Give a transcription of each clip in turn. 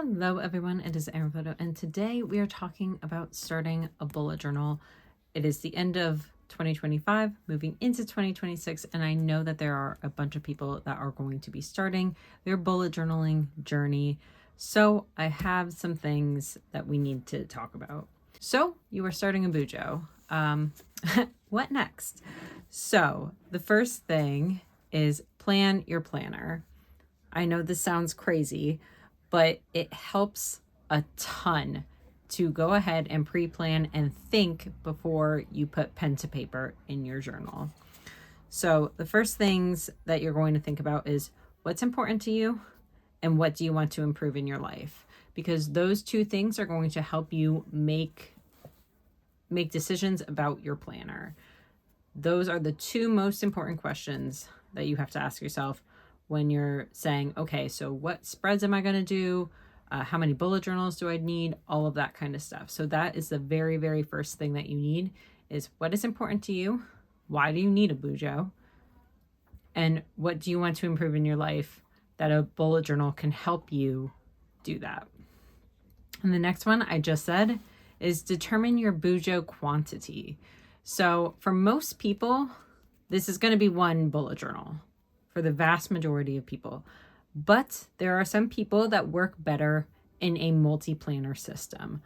Hello everyone, it is Erin Photo, and today we are talking about starting a bullet journal. It is the end of 2025, moving into 2026, and I know that there are a bunch of people that are going to be starting their bullet journaling journey. So I have some things that we need to talk about. So you are starting a bujo. What next? So the first thing is plan your planner. I know this sounds crazy, but it helps a ton to go ahead and pre-plan and think before you put pen to paper in your journal. So the first things that you're going to think about is what's important to you and what do you want to improve in your life? Because those two things are going to help you make decisions about your planner. Those are the two most important questions that you have to ask yourself when you're saying, okay, so what spreads am I going to do? How many bullet journals do I need? All of that kind of stuff. So that is the very, very first thing that you need is what is important to you? Why do you need a bujo? And what do you want to improve in your life that a bullet journal can help you do that? And the next one I just said is determine your bujo quantity. So for most people, this is going to be one bullet journal for the vast majority of people. But there are some people that work better in a multi-planner system.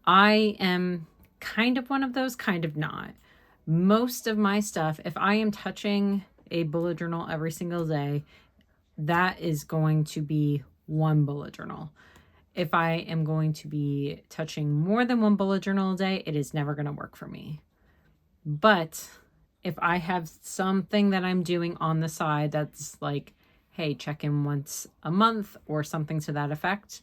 I am kind of one of those, kind of not. Most of my stuff, if I am touching a bullet journal every single day, that is going to be one bullet journal. If I am going to be touching more than one bullet journal a day, it is never going to work for me. But if I have something that I'm doing on the side that's like, hey, check in once a month or something to that effect,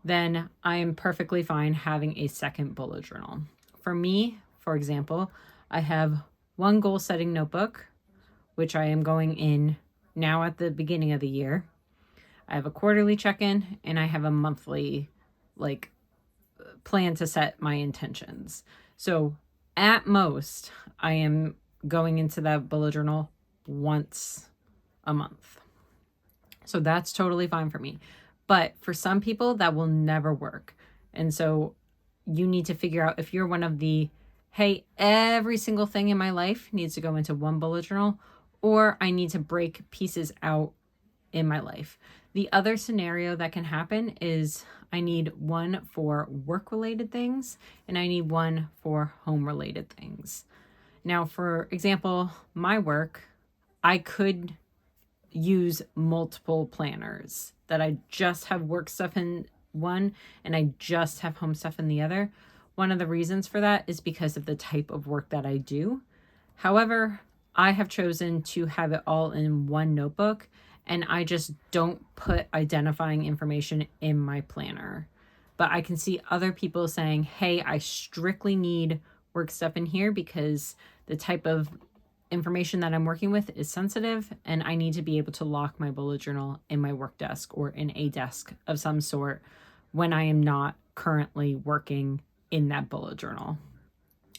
then I am perfectly fine having a second bullet journal. For me, for example, I have one goal setting notebook, which I am going in now at the beginning of the year. I have a quarterly check-in and I have a monthly plan to set my intentions. So at most, I am going into that bullet journal once a month. So that's totally fine for me. But for some people, that will never work. And so you need to figure out if you're one of the, hey, every single thing in my life needs to go into one bullet journal, or I need to break pieces out in my life. The other scenario that can happen is I need one for work-related things and I need one for home-related things. Now, for example, my work, I could use multiple planners that I just have work stuff in one and I just have home stuff in the other. One of the reasons for that is because of the type of work that I do. However, I have chosen to have it all in one notebook and I just don't put identifying information in my planner. But I can see other people saying, hey, I strictly need work stuff in here because the type of information that I'm working with is sensitive and I need to be able to lock my bullet journal in my work desk or in a desk of some sort when I am not currently working in that bullet journal.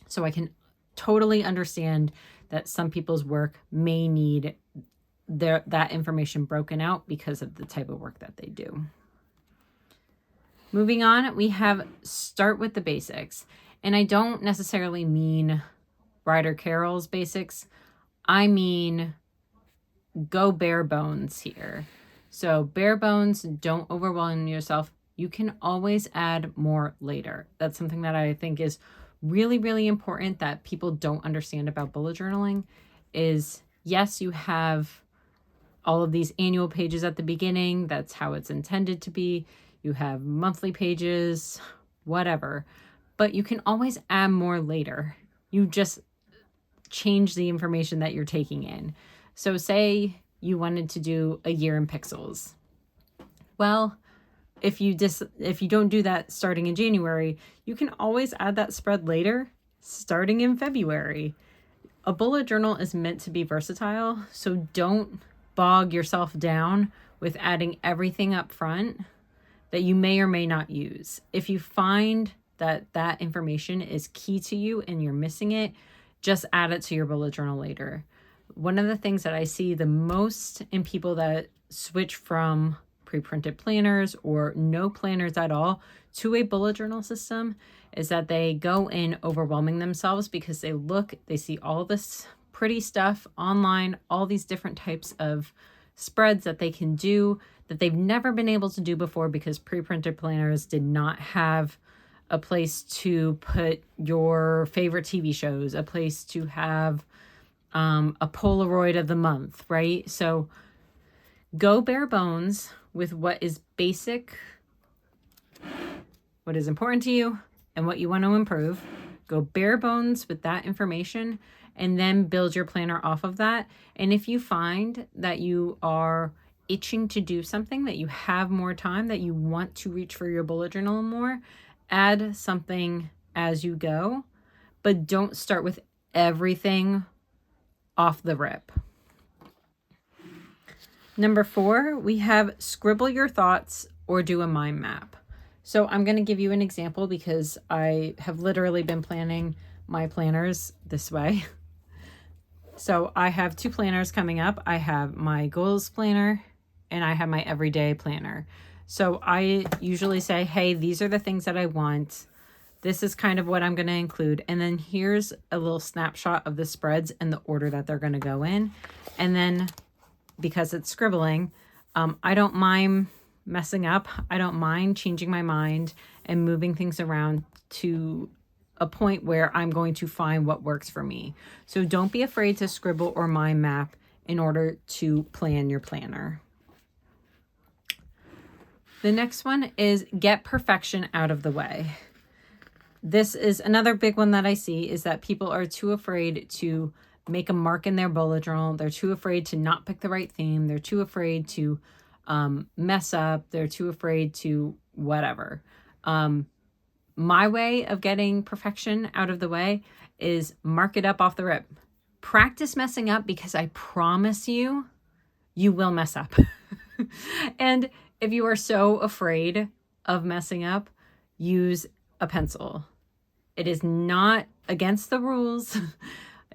So I can totally understand that some people's work may need that information broken out because of the type of work that they do. Moving on, we have start with the basics. And I don't necessarily mean Ryder Carroll's basics. I mean, go bare bones here. So bare bones, don't overwhelm yourself. You can always add more later. That's something that I think is really, really important that people don't understand about bullet journaling is, yes, you have all of these annual pages at the beginning. That's how it's intended to be. You have monthly pages, whatever. But you can always add more later. You just change the information that you're taking in. So say you wanted to do a year in pixels. Well, if you don't do that starting in January, you can always add that spread later, starting in February. A bullet journal is meant to be versatile, so don't bog yourself down with adding everything up front that you may or may not use. If you find that information is key to you and you're missing it, just add it to your bullet journal later. One of the things that I see the most in people that switch from pre-printed planners or no planners at all to a bullet journal system is that they go in overwhelming themselves because they see all this pretty stuff online, all these different types of spreads that they can do that they've never been able to do before because pre-printed planners did not have a place to put your favorite TV shows, a place to have a Polaroid of the month, right? So go bare bones with what is basic, what is important to you, and what you want to improve. Go bare bones with that information and then build your planner off of that. And if you find that you are itching to do something, that you have more time, that you want to reach for your bullet journal more, add something as you go, but don't start with everything off the rip. Number 4, we have scribble your thoughts or do a mind map. So I'm going to give you an example because I have literally been planning my planners this way. So I have 2 planners coming up. I have my goals planner and I have my everyday planner. So I usually say, hey, these are the things that I want. This is kind of what I'm going to include. And then here's a little snapshot of the spreads and the order that they're going to go in. And then because it's scribbling, I don't mind messing up. I don't mind changing my mind and moving things around to a point where I'm going to find what works for me. So don't be afraid to scribble or mind map in order to plan your planner. The next one is get perfection out of the way. This is another big one that I see is that people are too afraid to make a mark in their bullet journal. They're too afraid to not pick the right theme. They're too afraid to mess up. They're too afraid to whatever. My way of getting perfection out of the way is mark it up off the rip. Practice messing up because I promise you, you will mess up. And if you are so afraid of messing up, use a pencil. It is not against the rules.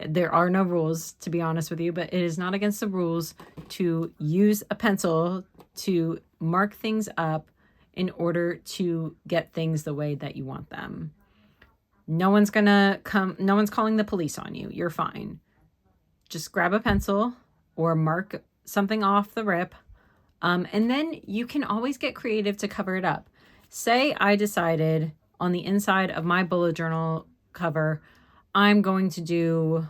There are no rules, to be honest with you, but it is not against the rules to use a pencil to mark things up in order to get things the way that you want them. No one's calling the police on you. You're fine. Just grab a pencil or mark something off the rip. And then you can always get creative to cover it up. Say I decided on the inside of my bullet journal cover, I'm going to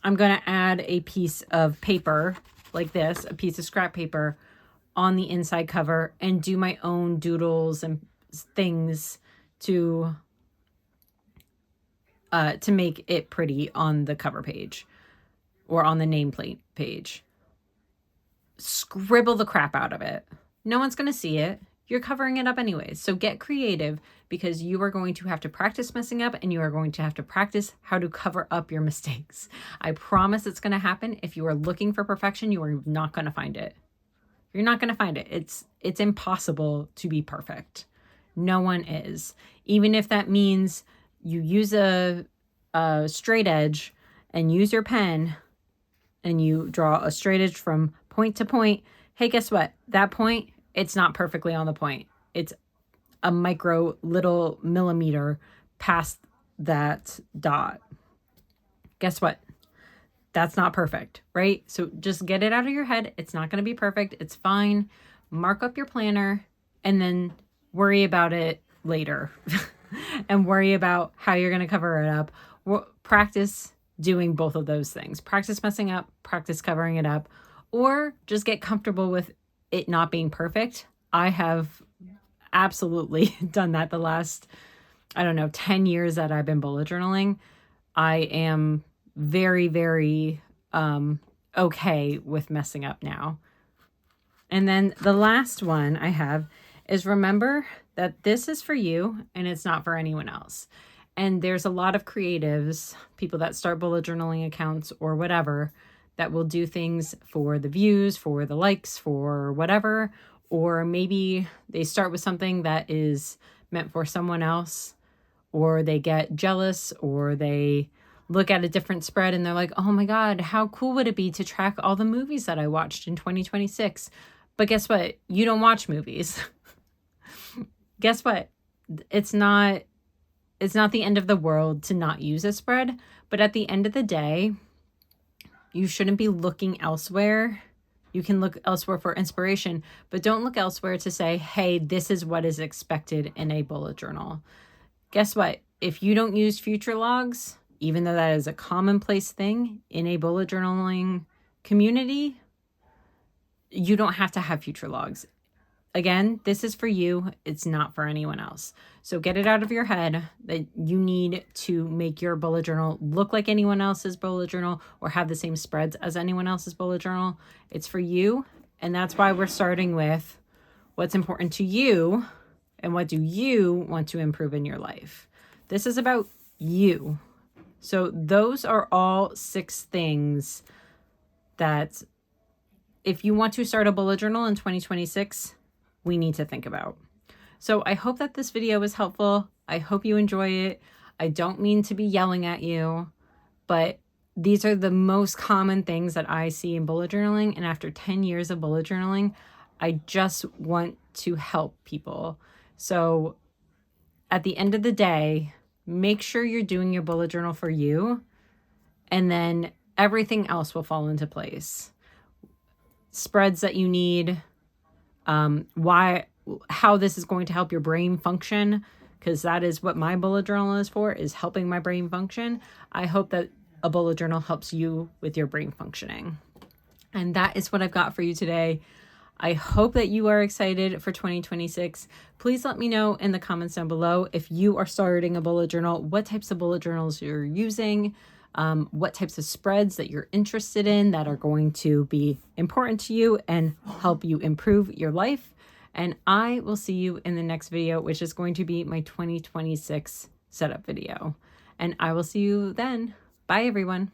add a piece of paper like this, a piece of scrap paper on the inside cover and do my own doodles and things to make it pretty on the cover page or on the nameplate page. Scribble the crap out of it. No one's going to see it. You're covering it up anyways. So get creative because you are going to have to practice messing up and you are going to have to practice how to cover up your mistakes. I promise it's going to happen. If you are looking for perfection, you are not going to find it. You're not going to find it. It's impossible to be perfect. No one is. Even if that means you use a straight edge and use your pen and you draw a straight edge from point to point. Hey, guess what? That point, it's not perfectly on the point. It's a micro little millimeter past that dot. Guess what? That's not perfect, right? So just get it out of your head. It's not going to be perfect. It's fine. Mark up your planner and then worry about it later and worry about how you're going to cover it up. Practice doing both of those things. Practice messing up, practice covering it up, or just get comfortable with it not being perfect. I have absolutely done that the last, 10 years that I've been bullet journaling. I am very, very okay with messing up now. And then the last one I have is remember that this is for you and it's not for anyone else. And there's a lot of creatives, people that start bullet journaling accounts or whatever, that will do things for the views, for the likes, for whatever. Or maybe they start with something that is meant for someone else, or they get jealous, or they look at a different spread and they're like, oh my God, how cool would it be to track all the movies that I watched in 2026? But guess what? You don't watch movies. Guess what? It's not the end of the world to not use a spread, but at the end of the day, you shouldn't be looking elsewhere. You can look elsewhere for inspiration, but don't look elsewhere to say, hey, this is what is expected in a bullet journal. Guess what? If you don't use future logs, even though that is a commonplace thing in a bullet journaling community, you don't have to have future logs. Again, this is for you. It's not for anyone else. So get it out of your head that you need to make your bullet journal look like anyone else's bullet journal or have the same spreads as anyone else's bullet journal. It's for you. And that's why we're starting with what's important to you and what do you want to improve in your life. This is about you. So those are all 6 things that if you want to start a bullet journal in 2026, we need to think about. So I hope that this video was helpful. I hope you enjoy it. I don't mean to be yelling at you, but these are the most common things that I see in bullet journaling. And after 10 years of bullet journaling, I just want to help people. So at the end of the day, make sure you're doing your bullet journal for you, and then everything else will fall into place. Spreads that you need, how this is going to help your brain function, because that is what my bullet journal is for, is helping my brain function. I hope that a bullet journal helps you with your brain functioning. And that is what I've got for you today. I hope that you are excited for 2026. Please let me know in the comments down below if you are starting a bullet journal, what types of bullet journals you're using, what types of spreads that you're interested in that are going to be important to you and help you improve your life. And I will see you in the next video, which is going to be my 2026 setup video. And I will see you then. Bye, everyone.